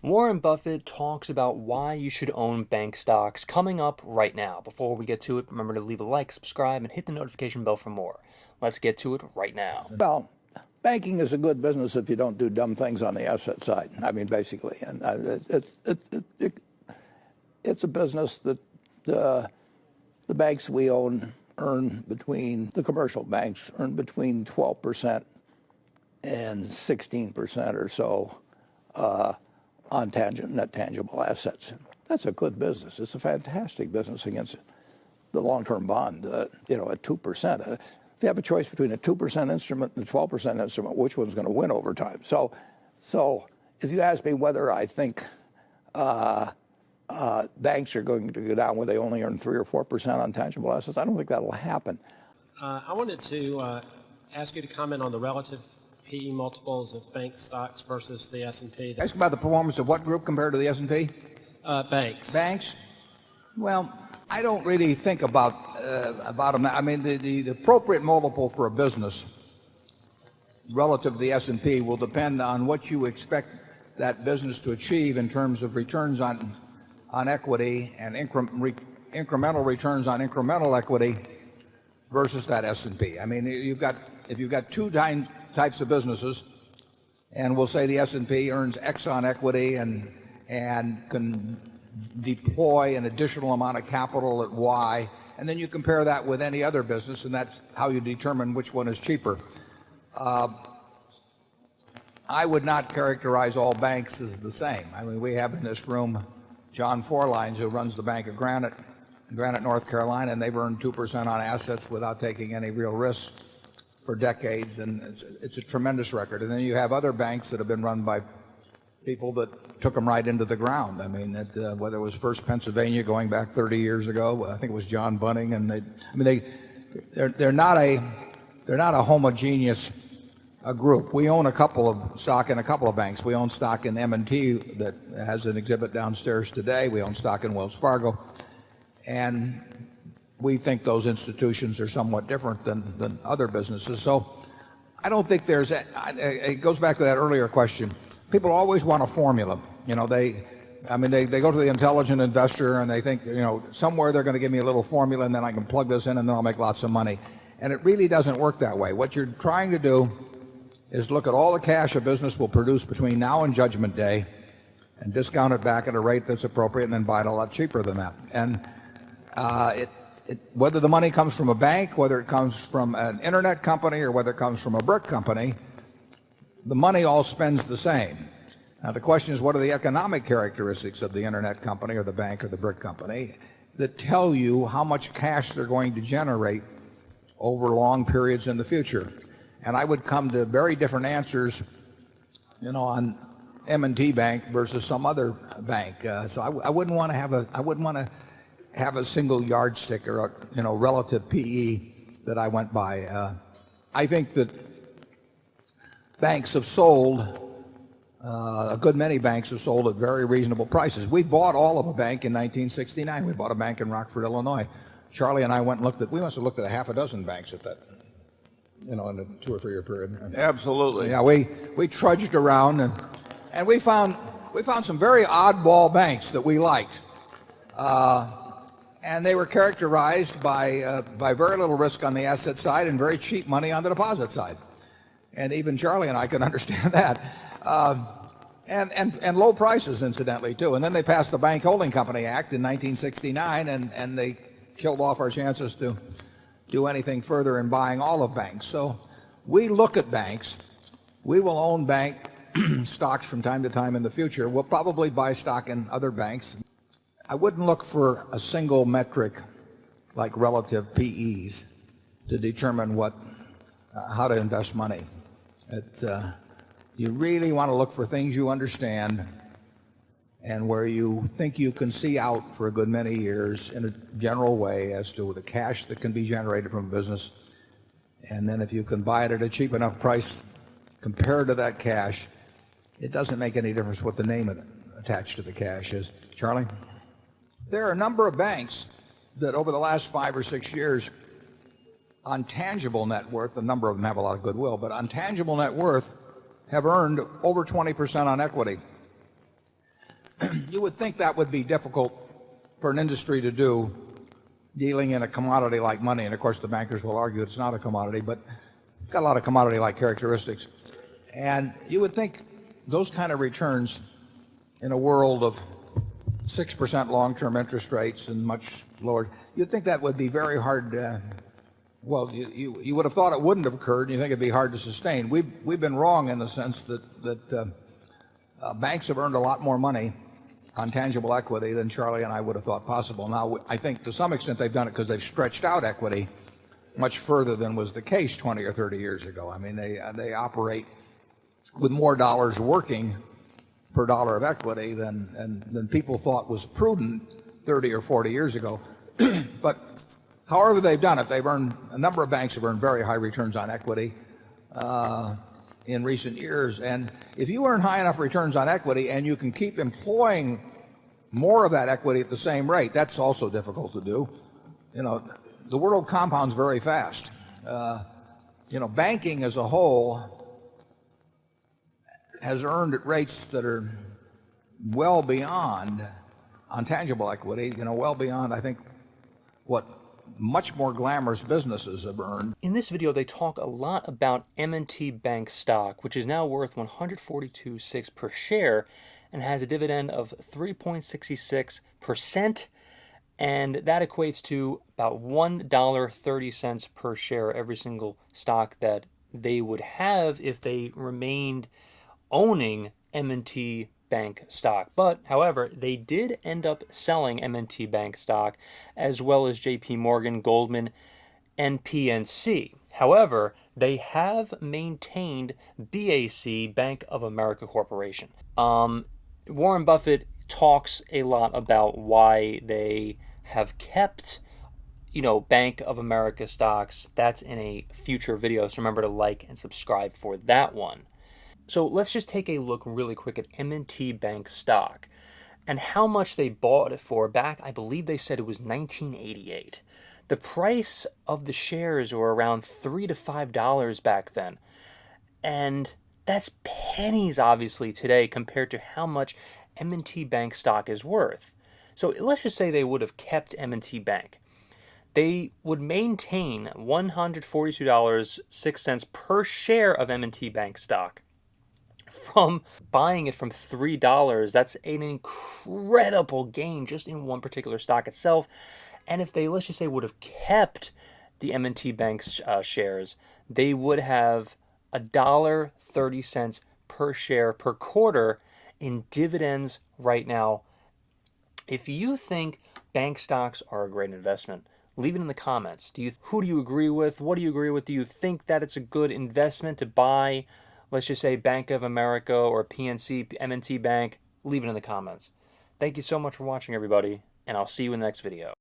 Warren Buffett talks about why you should own bank stocks coming up right now. Before we get to it, remember to leave a like, subscribe, and hit the notification bell for more. Let's get to it right now. Well, banking is a good business if you don't do dumb things on the asset side. I mean, basically, and it's a business that the banks we own earn between the commercial banks earn between 12% and 16% or so on net tangible assets. That's a good business. It's a fantastic business against the long-term bond. At 2%. If you have a choice between a 2% instrument and a 12% instrument, which one's going to win over time? So if you ask me whether I think banks are going to go down where they only earn 3 or 4% on tangible assets, I don't think that'll happen. I wanted to ask you to comment on the relative PE multiples of bank stocks versus the S&P. Ask about the performance of what group compared to the S&P? Banks. Banks? Well, I don't really think about them. I mean, the appropriate multiple for a business relative to the S&P will depend on what you expect that business to achieve in terms of returns on equity and incremental returns on incremental equity versus that S&P. I mean, if you've got two types of businesses, and we'll say the S&P earns X on equity and can deploy an additional amount of capital at Y, and then you compare that with any other business, and that's how you determine which one is cheaper. I would not characterize all banks as the same. I mean, we have in this room John Forlines, who runs the Bank of Granite, North Carolina, and they've earned 2% on assets without taking any real risk for decades, and it's a tremendous record. And then you have other banks that have been run by people that took them right into the ground. I mean, whether it was First Pennsylvania going back 30 years ago, I think it was John Bunning, and they're not a homogeneous group. We own a couple of stock in a couple of banks. We own stock in M&T that has an exhibit downstairs today. We own stock in Wells Fargo, and we think those institutions are somewhat different than other businesses. So I don't think it goes back to that earlier question. People always want a formula. They go to the intelligent investor and they think, somewhere they're going to give me a little formula and then I can plug this in and then I'll make lots of money. And it really doesn't work that way. What you're trying to do is look at all the cash a business will produce between now and Judgment Day and discount it back at a rate that's appropriate and then buy it a lot cheaper than that. And whether the money comes from a bank, whether it comes from an internet company, or whether it comes from a brick company, the money all spends the same. Now the question is, what are the economic characteristics of the internet company or the bank or the brick company that tell you how much cash they're going to generate over long periods in the future? And I would come to very different answers, on M&T Bank versus some other bank. So I wouldn't want to have a single yardstick or a relative PE that I went by. I think that banks have sold, a good many banks have sold at very reasonable prices. We bought all of a bank in 1969. We bought a bank in Rockford, Illinois. Charlie and I went and we must have looked at a half a dozen banks at that, in a 2 or 3 year period. Absolutely. Yeah, we trudged around and we found some very oddball banks that we liked. And they were characterized by very little risk on the asset side and very cheap money on the deposit side. And even Charlie and I can understand that. And low prices, incidentally, too. And then they passed the Bank Holding Company Act in 1969, and they killed off our chances to do anything further in buying all of banks. So we look at banks. We will own bank stocks from time to time in the future. We'll probably buy stock in other banks. I wouldn't look for a single metric like relative PEs to determine how to invest money. You really want to look for things you understand and where you think you can see out for a good many years in a general way as to the cash that can be generated from a business. And then if you can buy it at a cheap enough price compared to that cash, it doesn't make any difference what the name attached to the cash is. Charlie? There are a number of banks that over the last 5 or 6 years, on tangible net worth, a number of them have a lot of goodwill, but on tangible net worth have earned over 20% on equity. You would think that would be difficult for an industry to do, dealing in a commodity like money. And of course, the bankers will argue it's not a commodity, but it's got a lot of commodity-like characteristics. And you would think those kind of returns in a world of 6% long-term interest rates and much lower, you'd think that would be very hard. Well, you would have thought it wouldn't have occurred, and you think it'd be hard to sustain. We've been wrong in the sense that banks have earned a lot more money on tangible equity than Charlie and I would have thought possible. Now, I think to some extent they've done it because they've stretched out equity much further than was the case 20 or 30 years ago. I mean, they operate with more dollars working per dollar of equity than people thought was prudent 30 or 40 years ago. But however they've done it, a number of banks have earned very high returns on equity in recent years. And if you earn high enough returns on equity and you can keep employing more of that equity at the same rate, that's also difficult to do. The world compounds very fast. Banking as a whole has earned at rates that are well beyond, on tangible equity, well beyond, I think, what much more glamorous businesses have earned. In this video, they talk a lot about M&T Bank stock, which is now worth $142.6 per share and has a dividend of 3.66%, and that equates to about $1.30 per share every single stock that they would have if they remained owning M&T Bank stock. But, however, they did end up selling M&T Bank stock as well as JP Morgan, Goldman, and PNC. However, they have maintained BAC, Bank of America Corporation. Warren Buffett talks a lot about why they have kept Bank of America stocks. That's in a future video, so remember to like and subscribe for that one. So let's just take a look really quick at M&T Bank stock and how much they bought it for back. I believe they said it was 1988. The price of the shares were around $3 to $5 back then. And that's pennies, obviously, today compared to how much M&T Bank stock is worth. So let's just say they would have kept M&T Bank. They would maintain $142.06 per share of M&T Bank stock. From buying it from $3, that's an incredible gain just in one particular stock itself. And if they, let's just say, would have kept the M&T Bank shares, they would have $1.30 per share per quarter in dividends right now. If you think bank stocks are a great investment, leave it in the comments. Who do you agree with? What do you agree with? Do you think that it's a good investment to buy, let's just say, Bank of America or PNC, M&T Bank? Leave it in the comments. Thank you so much for watching, everybody, and I'll see you in the next video.